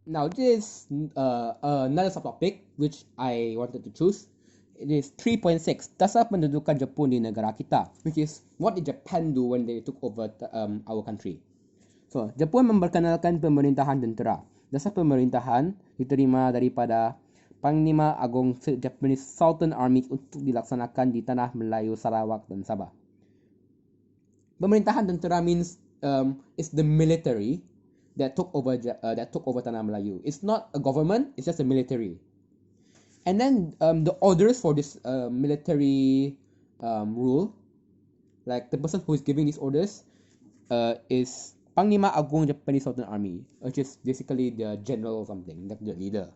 Now this another subtopic which I wanted to choose. It is 3.6 dasar pendudukan Jepun di negara kita, which is what did Japan do when they took over our country. So, Jepun memperkenalkan pemerintahan tentera. Dasar pemerintahan diterima daripada Panglima Agung Japanese Sultan Army untuk dilaksanakan di tanah Melayu, Sarawak dan Sabah. Pemerintahan tentera means it's the military that took over tanah Melayu. It's not a government, it's just a military. And then the orders for this military rule, like the person who is giving these orders is Panglima Agung Japanese Sultan Army, which is basically the general or something, like the leader.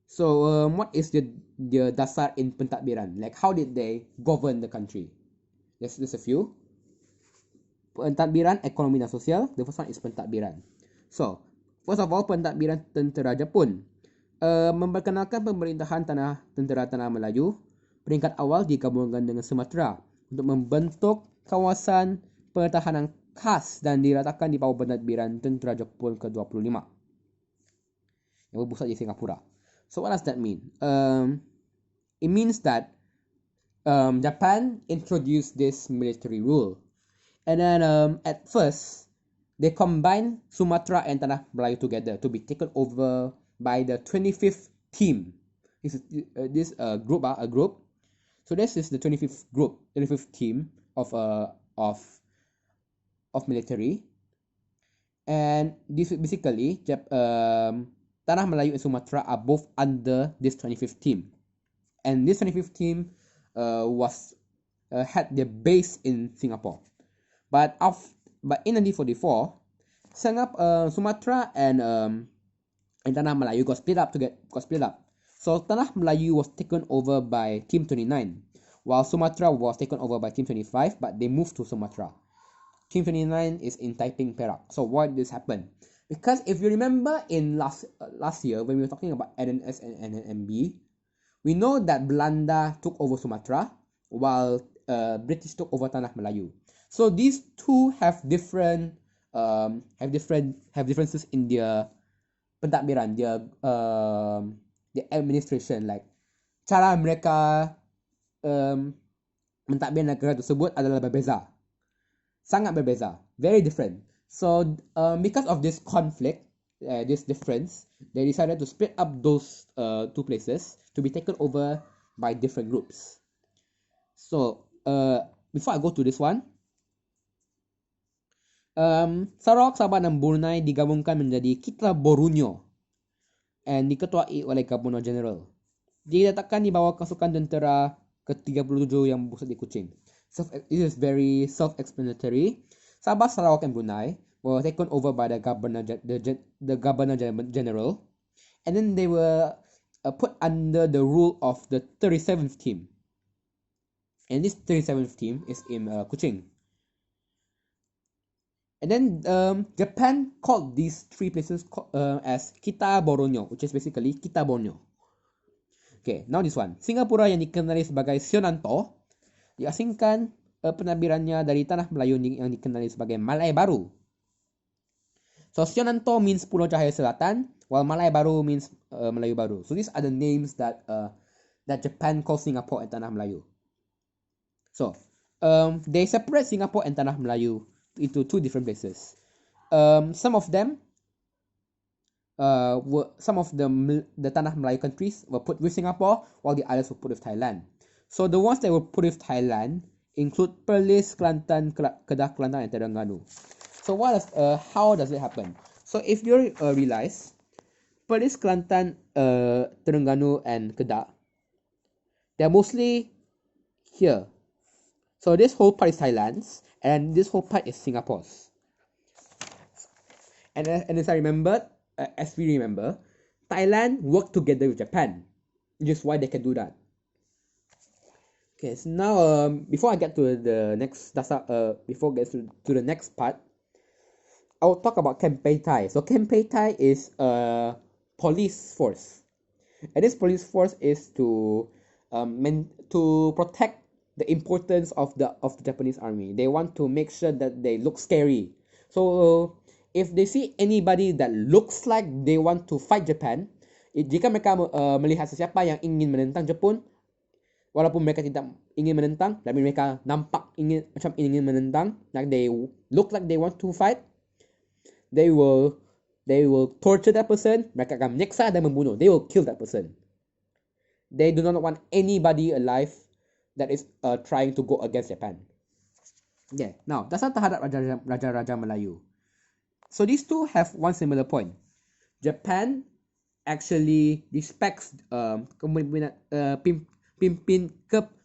So what is the dasar in pentadbiran? Like how did they govern the country? There's a few. Pentadbiran ekonomi dan sosial. The first one is pentadbiran. So first of all, pentadbiran tentera Jepun memperkenalkan pemerintahan tentera tanah Melayu. Peringkat awal digabungkan dengan Sumatera untuk membentuk kawasan pertahanan khas dan diratakan di bawah pentadbiran tentera Jepun ke-25 yang berpusat di Singapura. So what does that mean? It means that Japan introduced this military rule, and then at first they combined Sumatra and Tanah Melayu together to be taken over by the 25th team. This group. So this is the 25th team of military, and this basically Tanah Melayu and Sumatra are both under this 25th team, and this 25th team had their base in Singapore, but in 1944, Sumatra and Tanah Melayu got split up. So Tanah Melayu was taken over by Team 29, while Sumatra was taken over by Team 25, but they moved to Sumatra. Team 29 is in Taiping, Perak. So why did this happen? Because if you remember in last year when we were talking about NNS and NNMB, we know that Belanda took over Sumatra while British took over Tanah Melayu. So these two have differences in their pentadbiran, the administration, like cara mereka mentadbir negara tersebut adalah berbeza, sangat berbeza, very different. So because of this conflict, this difference, they decided to split up those two places to be taken over by different groups. So before I go to this one, Sarawak, Sabah dan Brunei digabungkan menjadi Kita Borneo and diketuai oleh Governor General. Diletakkan di bawah pasukan tentera ke-37 yang berpusat di Kuching. It is very self-explanatory. Sabah, Sarawak and Brunei were taken over by the Governor General, and then they were put under the rule of the 37th team. And this 37th team is in Kuching. And then Japan called these three places as Kita Borneo, which is basically Kita Borneo. Okay, now this one. Singapura yang dikenali sebagai Sionanto diasingkan pentadbirannya dari tanah Melayu yang dikenali sebagai Malai Baru. So Sionanto means Pulau Cahaya Selatan, while Malai Baru means Melayu Baru. So these are the names that Japan calls Singapore and Tanah Melayu. So they separate Singapore and Tanah Melayu into two different places. Some of the Tanah Melayu countries were put with Singapore, while the others were put with Thailand. So the ones that were put with Thailand include Perlis, Kelantan, Kedah, Kelantan, and Terengganu. So how does it happen? So if you realize, Perlis, Kelantan, Terengganu, and Kedah, they're mostly here. So this whole part is Thailand's, and this whole part is Singapore's. And as we remember, Thailand worked together with Japan, which is why they can do that. Okay, so now before I get to the next to the next part, I will talk about Camp Peitai. So Camp Peitai is a police force, and this police force is to protect the importance of the Japanese army. They want to make sure that they look scary. So if they see anybody that looks like they want to fight Japan, jika mereka melihat sesiapa yang ingin menentang Jepun, walaupun mereka tidak ingin menentang, tapi mereka nampak ingin menentang, like they look like they want to fight, they will torture that person. Mereka akan menyiksa dan membunuh. They will kill that person. They do not want anybody alive that is trying to go against Japan. Yeah. Now, dasar terhadap raja-raja Melayu. So these two have one similar point. Japan actually respects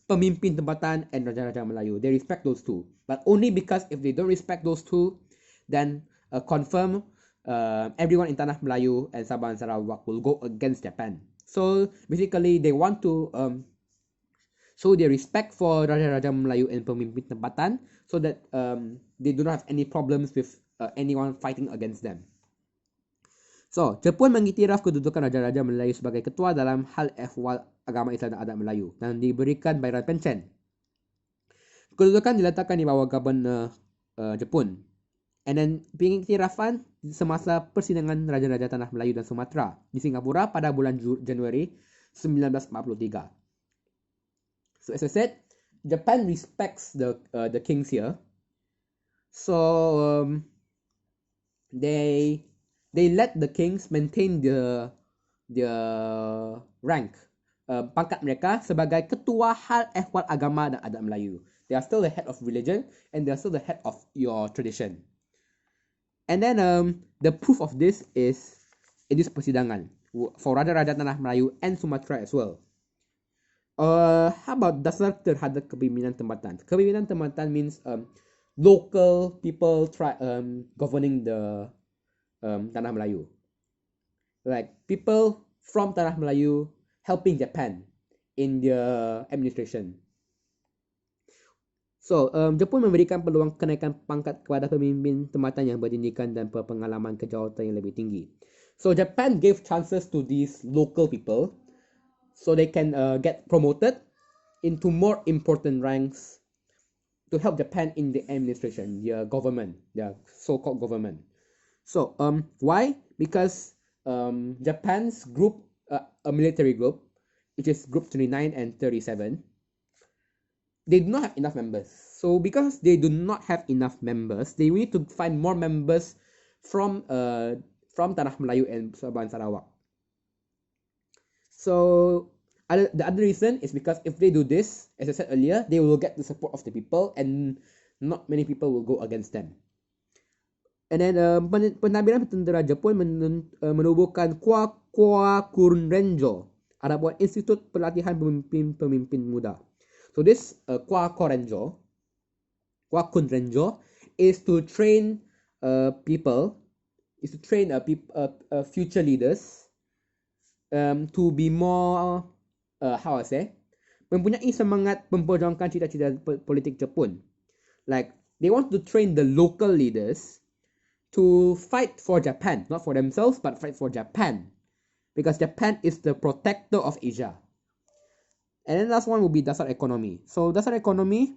pemimpin tempatan and raja-raja Melayu. They respect those two, but only because if they don't respect those two, then confirm everyone in Tanah Melayu and Sabah and Sarawak will go against Japan. So basically, they want to show their respect for raja-raja Melayu and pemimpin tempatan, so that they do not have any problems with anyone fighting against them. So, Jepun mengiktiraf kedudukan Raja-Raja Melayu sebagai ketua dalam hal ehwal agama Islam dan adat Melayu dan diberikan bayaran pencen. Kedudukan diletakkan di bawah Gubernur Jepun. And then pengiktirafan semasa persidangan Raja-Raja Tanah Melayu dan Sumatera di Singapura pada bulan Januari 1943. So, as I said, Japan respects the kings here. So, they let the kings maintain the rank, pangkat mereka sebagai ketua hal ehwal agama dan adat Melayu. They are still the head of religion and they are still the head of your tradition. And then the proof of this is in this persidangan for raja-raja Tanah Melayu and Sumatera as well. How about dasar terhadap kepimpinan tempatan? Kepimpinan tempatan means local people governing the Tanah Melayu. Like people from Tanah Melayu helping Japan in their administration. So, Jepun memberikan peluang kenaikan pangkat kepada pemimpin tempatan yang berjenjikan dan berpengalaman kejawatan yang lebih tinggi. So, Japan gave chances to these local people so they can get promoted into more important ranks to help Japan in the administration, their government, their so-called government. So, why? Because Japan's group, a military group, which is Group 29 and 37, they do not have enough members. So, because they do not have enough members, they need to find more members from Tanah Melayu and Sabah and Sarawak. So, the other reason is because if they do this, as I said earlier, they will get the support of the people and not many people will go against them. And then pentadbiran tentera Jepun menubuhkan Kwakurun Renjo, ada buat institut pelatihan pemimpin muda. So this Kwakun Renjo is to train people, is to train future leaders to be more mempunyai semangat memperjuangkan cita-cita politik Jepun. Like they want to train the local leaders to fight for Japan, not for themselves, but fight for Japan, because Japan is the protector of Asia. And then last one will be dasar ekonomi. So dasar ekonomi,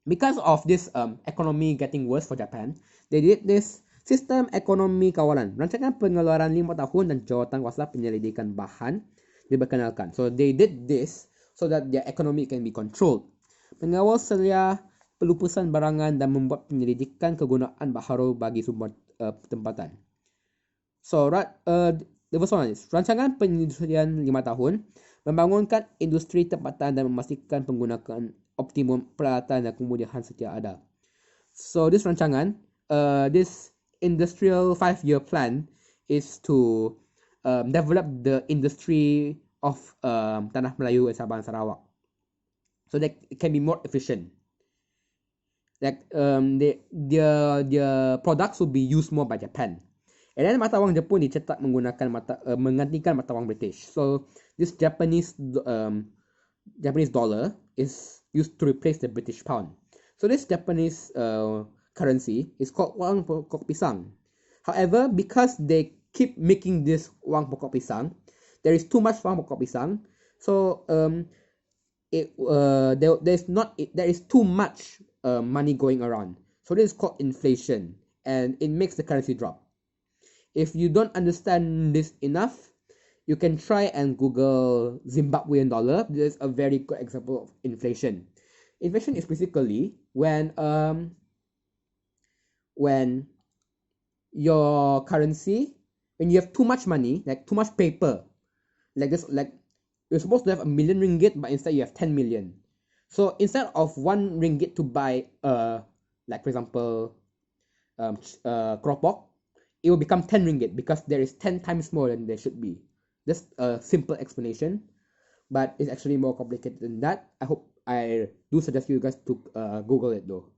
because of this economy getting worse for Japan, they did this sistem ekonomi kawalan, rancangan pengeluaran 5 tahun dan jawatan kuasa penyelidikan bahan diperkenalkan. So they did this so that their economy can be controlled. Mengawal selia pelupusan barangan dan membuat penyelidikan kegunaan baharu bagi sumber tempatan. So, the first one is rancangan penyelidikan 5 tahun membangunkan industri tempatan dan memastikan penggunaan optimum peralatan dan kemudahan setia ada. So, this rancangan, this industrial 5-year plan is to develop the industry of Tanah Melayu and Sabah and Sarawak, so that it can be more efficient. Like their products will be used more by Japan. And then mata wang Jepun dicetak menggunakan menggantikan mata wang British. So this Japanese dollar is used to replace the British pound. So this Japanese currency is called wang pokok pisang. However, because they keep making this wang pokok pisang, there is too much wang pokok pisang. So there is too much money going around. So this is called inflation. and it makes the currency drop. If you don't understand this enough, you can try and Google Zimbabwean dollar. This is a very good example of inflation. Inflation is basically when your currency, when you have too much money, like too much paper, like this, like you're supposed to have 1,000,000 ringgit, but instead you have 10 million. So instead of 1 ringgit to buy like for example keropok, it will become 10 ringgit because there is 10 times more than there should be. Just a simple explanation, but it's actually more complicated than that. I hope I do suggest you guys to Google it though.